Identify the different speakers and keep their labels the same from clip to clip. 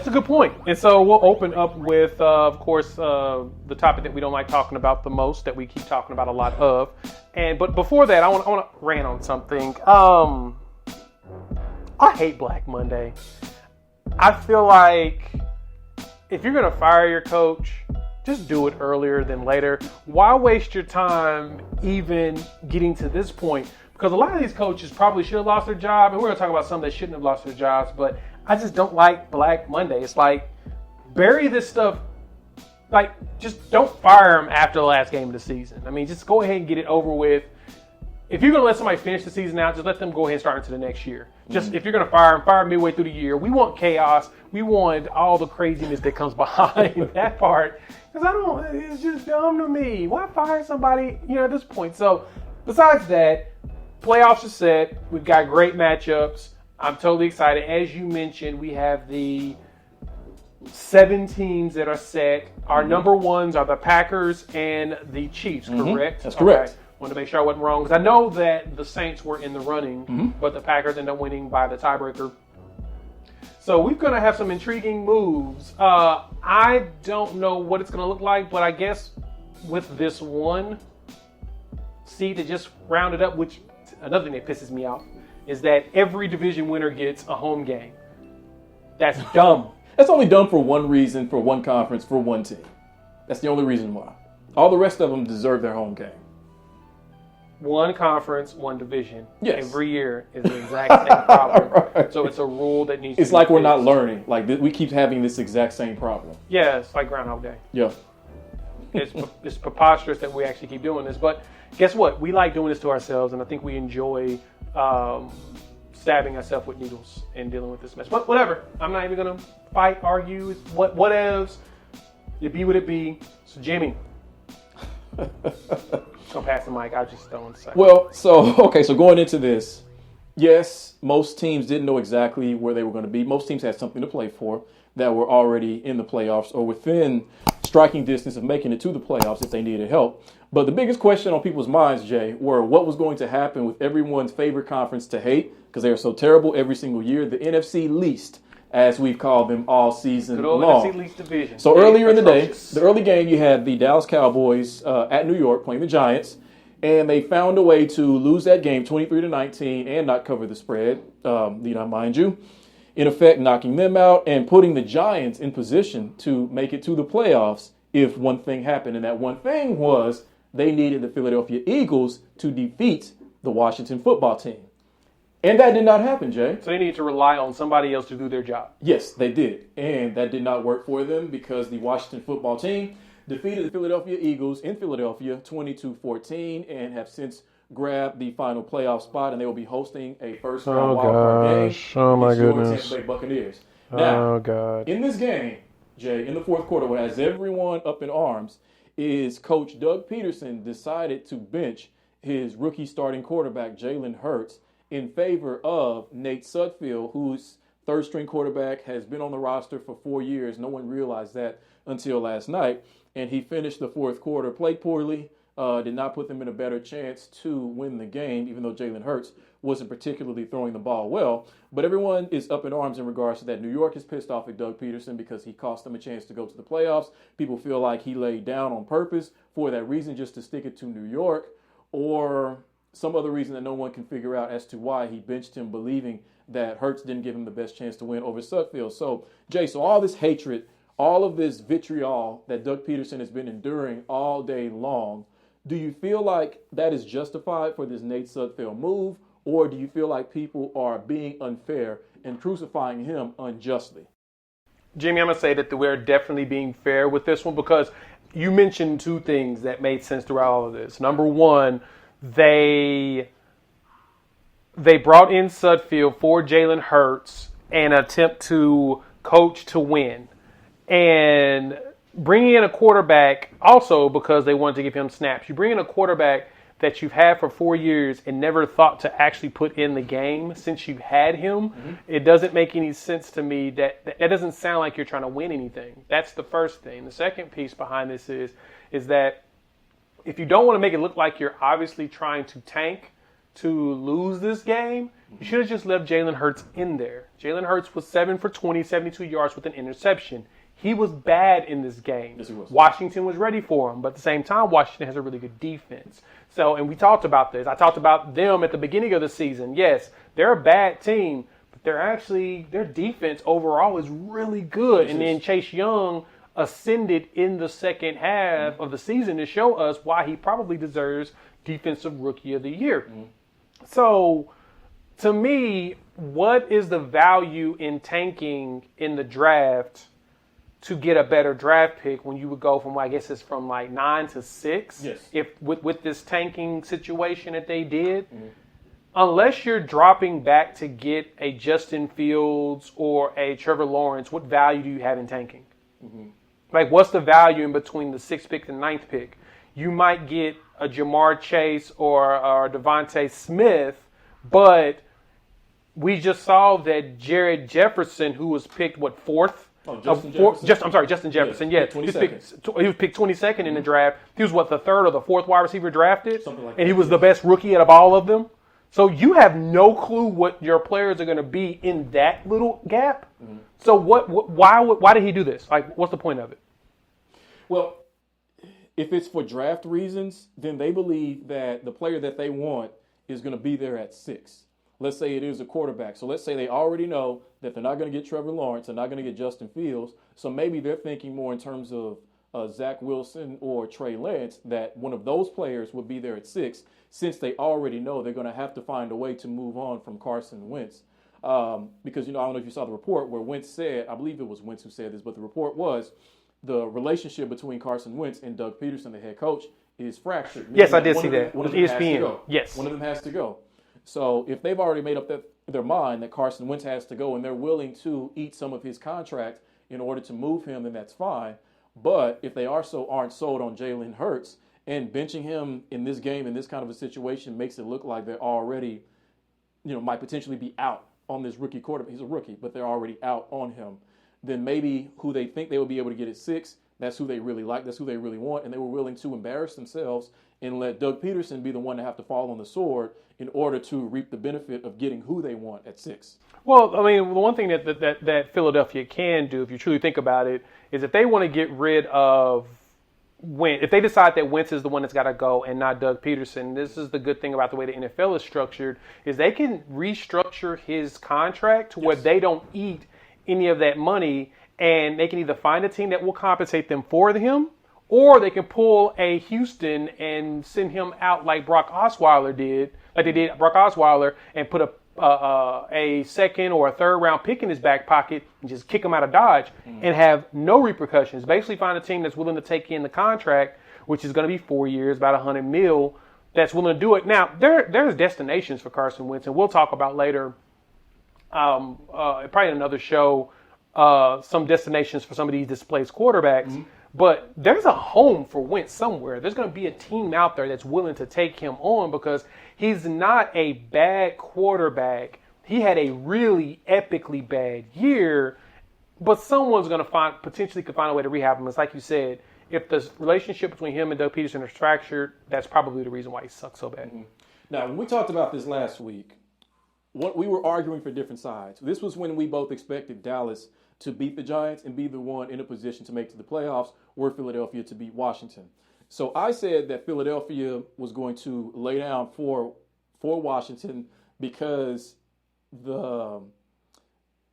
Speaker 1: That's a good point. And so we'll open up with, of course, the topic that we don't like talking about the most, that we keep talking about a lot of. But before that, I want to rant on something. I hate Black Monday. I feel like if you're going to fire your coach, just do it earlier than later. Why waste your time even getting to this point? Because a lot of these coaches probably should have lost their job, and we're going to talk about some that shouldn't have lost their jobs, but I just don't like Black Monday. It's like, bury this stuff. Like, just don't fire them after the last game of the season. I mean, just go ahead and get it over with. If you're going to let somebody finish the season out, just let them go ahead and start into the next year. Just if you're going to fire them, fire midway through the year. We want chaos. We want all the craziness that comes behind that part. Because it's just dumb to me. Why fire somebody, at this point? So, besides that, playoffs are set. We've got great matchups. I'm totally excited. As you mentioned, we have the 7 teams that are set. Our number ones are the Packers and the Chiefs, correct?
Speaker 2: That's correct.
Speaker 1: Okay. Wanted to make sure I wasn't wrong, because I know that the Saints were in the running, but the Packers ended up winning by the tiebreaker. So we're going to have some intriguing moves. I don't know what it's going to look like, but I guess with this one seed that just rounded up, which another thing that pisses me off is that every division winner gets a home game. That's dumb.
Speaker 2: That's only done for one reason, for one conference, for one team. That's the only reason why. All the rest of them deserve their home game.
Speaker 1: One conference, one division.
Speaker 2: Yes.
Speaker 1: Every year is the exact same problem. Right. So it's a rule that needs to be
Speaker 2: It's like we're
Speaker 1: fixed.
Speaker 2: not learning. Like, we keep having this exact same problem.
Speaker 1: Yeah, it's like Groundhog Day.
Speaker 2: Yeah.
Speaker 1: It's preposterous that we actually keep doing this. But guess what? We like doing this to ourselves, and I think we enjoy stabbing ourselves with needles and dealing with this mess. But whatever. I'm not even going to fight, argue. It's whatevs. It be what it be. So, Jimmy. Go pass the mic. I just don't want to say.
Speaker 2: Well, so going into this, yes, most teams didn't know exactly where they were going to be. Most teams had something to play for that were already in the playoffs or within striking distance of making it to the playoffs if they needed help. But the biggest question on people's minds, Jay, were what was going to happen with everyone's favorite conference to hate, because they are so terrible every single year, the NFC least, as we've called them all season
Speaker 1: Good old
Speaker 2: long.
Speaker 1: NFC least division.
Speaker 2: So earlier in the day, the early game, you had the Dallas Cowboys at New York playing the Giants, and they found a way to lose that game 23-19 and not cover the spread, mind you, in effect knocking them out and putting the Giants in position to make it to the playoffs if one thing happened. And that one thing was they needed the Philadelphia Eagles to defeat the Washington football team. And that did not happen, Jay.
Speaker 1: So they need to rely on somebody else to do their job.
Speaker 2: Yes, they did. And that did not work for them because the Washington football team defeated the Philadelphia Eagles in Philadelphia 22-14 and have since grabbed the final playoff spot, and they will be hosting a first-round wildcard game.
Speaker 1: Oh, my goodness.
Speaker 2: Tampa Bay Buccaneers. Now,
Speaker 1: Oh, God.
Speaker 2: in this game, Jay, in the fourth quarter, what has everyone up in arms is Coach Doug Pederson decided to bench his rookie starting quarterback, Jalen Hurts, in favor of Nate Sudfeld, whose third-string quarterback has been on the roster for 4 years. No one realized that until last night. And he finished the fourth quarter, played poorly, did not put them in a better chance to win the game, even though Jalen Hurts wasn't particularly throwing the ball well. But everyone is up in arms in regards to that. New York is pissed off at Doug Pederson because he cost them a chance to go to the playoffs. People feel like he laid down on purpose for that reason, just to stick it to New York, or some other reason that no one can figure out as to why he benched him, believing that Hurts didn't give him the best chance to win over Sudfeld. So, Jay, all this hatred, all of this vitriol that Doug Pederson has been enduring all day long, do you feel like that is justified for this Nate Sudfeld move, or do you feel like people are being unfair and crucifying him unjustly?
Speaker 1: Jimmy, I'm going to say that we're definitely being fair with this one, because you mentioned two things that made sense throughout all of this. Number one, they brought in Sudfeld for Jalen Hurts and attempt to coach to win. And bringing in a quarterback also because they wanted to give him snaps. You bring in a quarterback that you've had for 4 years and never thought to actually put in the game since you've had him. Mm-hmm. It doesn't make any sense to me. That doesn't sound like you're trying to win anything. That's the first thing. The second piece behind this is that if you don't want to make it look like you're obviously trying to tank, to lose this game, you should have just left Jalen Hurts in there. Jalen Hurts was 7 for 20, 72 yards with an interception. He was bad in this game.
Speaker 2: Yes, he was.
Speaker 1: Washington was ready for him, but at the same time, Washington has a really good defense. So, and we talked about this. I talked about them at the beginning of the season. Yes, they're a bad team, but their defense overall is really good. And then Chase Young ascended in the second half of the season to show us why he probably deserves Defensive Rookie of the Year. So, to me, what is the value in tanking in the draft to get a better draft pick when you would go from, I guess it's from like 9 to 6?
Speaker 2: Yes.
Speaker 1: If with this tanking situation that they did, unless you're dropping back to get a Justin Fields or a Trevor Lawrence, what value do you have in tanking? Like, what's the value in between the 6th pick and 9th pick? You might get a Jamar Chase or Devontae Smith, but we just saw that Jared Jefferson, who was picked, 4th? Justin Jefferson.
Speaker 2: Yeah,
Speaker 1: He was picked 22nd in the draft. He was the 3rd or the 4th wide receiver drafted?
Speaker 2: Something like
Speaker 1: and
Speaker 2: that.
Speaker 1: He was the best rookie out of all of them. So you have no clue what your players are going to be in that little gap. So why did he do this? Like, what's the point of it?
Speaker 2: Well, if it's for draft reasons, then they believe that the player that they want is going to be there at 6. Let's say it is a quarterback. So let's say they already know that they're not going to get Trevor Lawrence, they're not going to get Justin Fields. So maybe they're thinking more in terms of Zach Wilson or Trey Lance, that one of those players would be there at 6, since they already know they're going to have to find a way to move on from Carson Wentz. Because, I don't know if you saw the report where Wentz said, I believe it was Wentz who said this, but the report was the relationship between Carson Wentz and Doug Pederson, the head coach, is fractured.
Speaker 1: Yes, I did see that.
Speaker 2: One of them has to
Speaker 1: ESPN.
Speaker 2: go.
Speaker 1: Yes.
Speaker 2: One of them has to go. So if they've already made up their mind that Carson Wentz has to go and they're willing to eat some of his contract in order to move him, then that's fine. But if they aren't sold on Jalen Hurts, and benching him in this game in this kind of a situation makes it look like they're already, might potentially be out on this rookie quarterback. He's a rookie, but they're already out on him. Then maybe who they think they will be able to get at 6, that's who they really like, that's who they really want, and they were willing to embarrass themselves and let Doug Pederson be the one to have to fall on the sword in order to reap the benefit of getting who they want at 6.
Speaker 1: Well, I mean, the one thing that Philadelphia can do, if you truly think about it, is if they want to get rid of Wentz, if they decide that Wentz is the one that's got to go and not Doug Pederson, this is the good thing about the way the NFL is structured, is they can restructure his contract to where they don't eat any of that money, and they can either find a team that will compensate them for him, or they can pull a Houston and send him out like Brock Osweiler did, like they did Brock Osweiler, and put a second or a third round pick in his back pocket and just kick him out of Dodge and have no repercussions. Basically find a team that's willing to take in the contract, which is going to be 4 years, about $100 million, that's willing to do it. Now, there's destinations for Carson Wentz, and we'll talk about later, probably in another show, some destinations for some of these displaced quarterbacks. But there's a home for Wentz somewhere. There's going to be a team out there that's willing to take him on because he's not a bad quarterback. He had a really epically bad year, but someone's going to potentially could find a way to rehab him. It's like you said, if the relationship between him and Doug Pederson is fractured, that's probably the reason why he sucks so bad.
Speaker 2: Now, when we talked about this last week, we were arguing for different sides. This was when we both expected Dallas to beat the Giants and be the one in a position to make to the playoffs, or Philadelphia to beat Washington. So I said that Philadelphia was going to lay down for Washington because the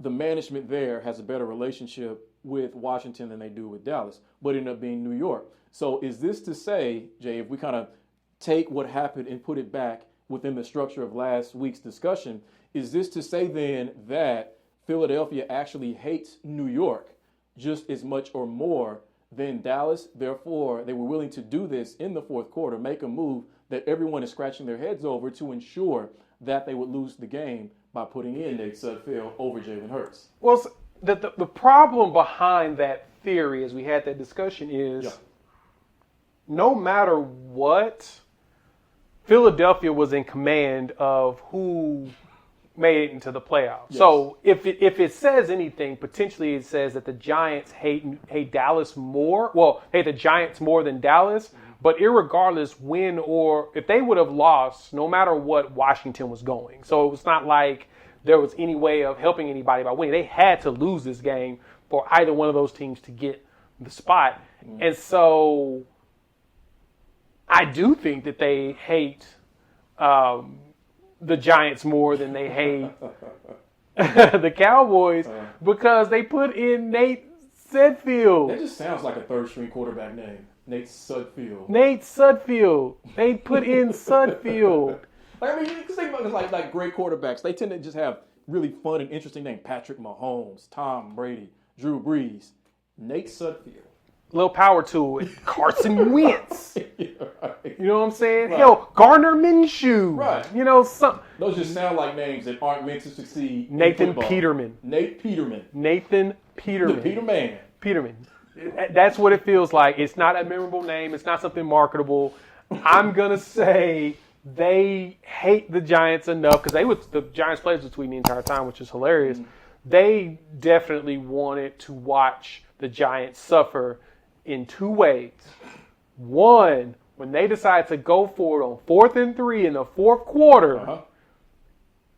Speaker 2: management there has a better relationship with Washington than they do with Dallas, but it ended up being New York. So is this to say, Jay, if we kind of take what happened and put it back within the structure of last week's discussion, is this to say then that Philadelphia actually hates New York just as much or more than Dallas? Therefore, they were willing to do this in the fourth quarter, make a move that everyone is scratching their heads over to ensure that they would lose the game by putting in Nate Sudfeld over Jalen Hurts.
Speaker 1: Well, the problem behind that theory, as we had that discussion, is no matter what, Philadelphia was in command of who made it into the playoffs. Yes. So if it says anything, potentially it says that the Giants hate Dallas more. Well, hate the Giants more than Dallas. But irregardless, win or if they would have lost, no matter what, Washington was going. So it was not like there was any way of helping anybody by winning. They had to lose this game for either one of those teams to get the spot. And so I do think that they hate the Giants more than they hate the Cowboys because they put in Nate Sudfeld.
Speaker 2: That just sounds like a third-string quarterback name. Nate Sudfeld.
Speaker 1: Nate Sudfeld. They put in Sudfeld.
Speaker 2: I mean, you can think about it like great quarterbacks. They tend to just have really fun and interesting names. Patrick Mahomes, Tom Brady, Drew Brees, Nate Sudfeld.
Speaker 1: Little power to it. Carson Wentz.
Speaker 2: Yeah, right.
Speaker 1: You know what I'm saying?
Speaker 2: Right.
Speaker 1: Hell, Gardner Minshew.
Speaker 2: Right.
Speaker 1: You know,
Speaker 2: those just sound like names that aren't meant to succeed.
Speaker 1: Nathan Peterman.
Speaker 2: Nate Peterman.
Speaker 1: Nathan Peterman.
Speaker 2: The Peterman.
Speaker 1: Peterman. That's what it feels like. It's not a memorable name. It's not something marketable. I'm going to say they hate the Giants enough because the Giants players were tweeting the entire time, which is hilarious. Mm-hmm. They definitely wanted to watch the Giants suffer in two ways. One, when they decide to go for it on 4th and 3 in the fourth quarter,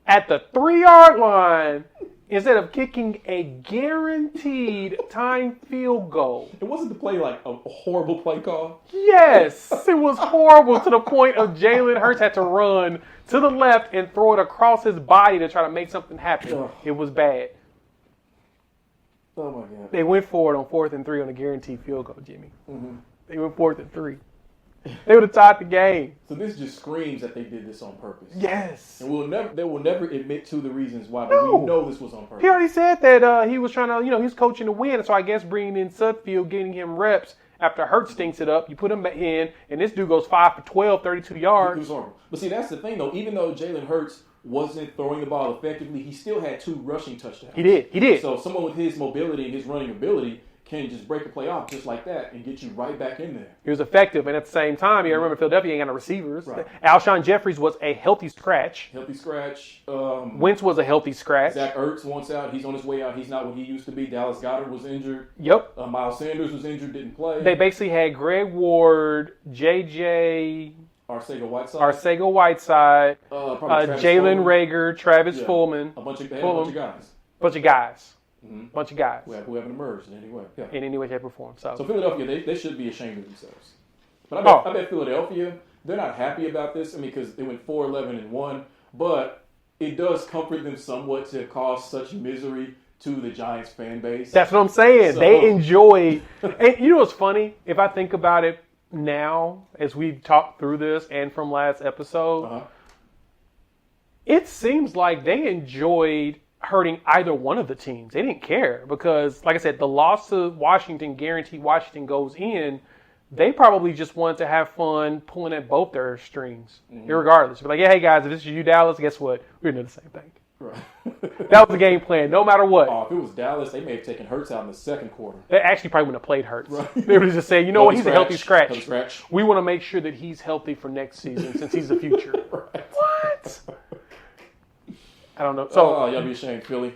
Speaker 1: at the 3-yard line, instead of kicking a guaranteed time field goal.
Speaker 2: It wasn't the play like a horrible play call?
Speaker 1: Yes, it was horrible to the point of Jalen Hurts had to run to the left and throw it across his body to try to make something happen.
Speaker 2: Ugh.
Speaker 1: It was bad.
Speaker 2: Oh, my God.
Speaker 1: They went for it on 4th and 3 on a guaranteed field goal, Jimmy.
Speaker 2: Mm-hmm.
Speaker 1: They went 4th and 3. They would have tied the game.
Speaker 2: So this just screams that they did this on purpose.
Speaker 1: Yes.
Speaker 2: And they will never admit to the reasons why, but we know this was on purpose.
Speaker 1: He already said that he was trying to, he was coaching to win. So I guess bringing in Sudfeld, getting him reps after Hurts stinks it up, you put him in, and this dude goes 5 for 12, 32 yards.
Speaker 2: It was horrible. But see, that's the thing, though. Even though Jalen Hurts wasn't throwing the ball effectively, he still had 2 rushing touchdowns.
Speaker 1: He did.
Speaker 2: So someone with his mobility and his running ability can just break a play off just like that and get you right back in there.
Speaker 1: He was effective, and at the same time, you got to remember Philadelphia ain't got no receivers.
Speaker 2: Right.
Speaker 1: Alshon Jeffries was a healthy scratch. Wentz was a healthy scratch.
Speaker 2: Zach Ertz wants out. He's on his way out. He's not what he used to be. Dallas Goedert was injured.
Speaker 1: Yep.
Speaker 2: Miles Sanders was injured, didn't play.
Speaker 1: They basically had Greg Ward, J.J. Arcega-Whiteside, Jalen Reagor, Travis Fulgham.
Speaker 2: A bunch of guys.
Speaker 1: Bunch of guys.
Speaker 2: Mm-hmm.
Speaker 1: Bunch of guys.
Speaker 2: Who haven't emerged in any way. Yeah.
Speaker 1: In any way, shape, or form. So
Speaker 2: Philadelphia, they should be ashamed of themselves. But I bet Philadelphia, they're not happy about this. I mean, because they went 4-11-1. But it does comfort them somewhat to cause such misery to the Giants fan base.
Speaker 1: That's what I'm saying. So, they enjoy. And you know what's funny? If I think about it now, as we've talked through this and from last episode, it seems like they enjoyed hurting either one of the teams. They didn't care because, like I said, the loss to Washington guaranteed Washington goes in. They probably just wanted to have fun pulling at both their strings, irregardless. But like, yeah, hey guys, if this is you, Dallas, guess what? We're doing the same thing. Right. That was the game plan, no matter what.
Speaker 2: If it was Dallas, they may have taken Hurts out in the second quarter.
Speaker 1: They actually probably wouldn't have played Hurts. Right. They would have just said, you know what, he's a healthy scratch. We want to make sure that he's healthy for next season since he's the future. Right. What? I don't know. So
Speaker 2: y'all be ashamed, Philly.